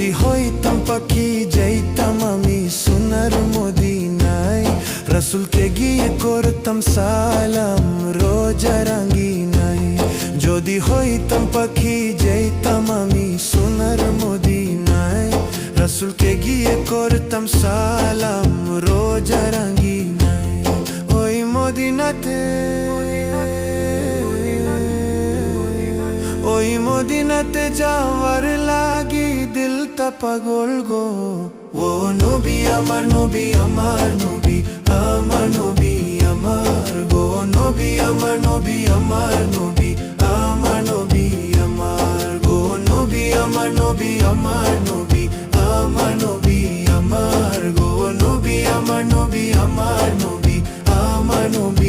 যদি হইতাম পাখি যাইতাম আমি সোনার মদিনায়, রাসূলকে গিয়ে করতাম সালাম রোজা রাঙ্গিনায়। যদি হইতাম পাখি যাইতাম আমি সোনার মদিনায়, রাসূলকে গিয়ে করতাম সালাম রোজা রাঙ্গিনায়। ওই মদিনাতে, ওই মদিনাতে যাওয়ার লাগি দিলটা পাগল গো। ও নবী আমার নবী আমার নবী আমার নবী আমার গো, নবী আমার নবী আমার নবী আমার নবী আমার গো, নবী আমার নবী আমার নবী আমার নবী আমার গো, নবী আমার নবী আমার নবী আমার নবী।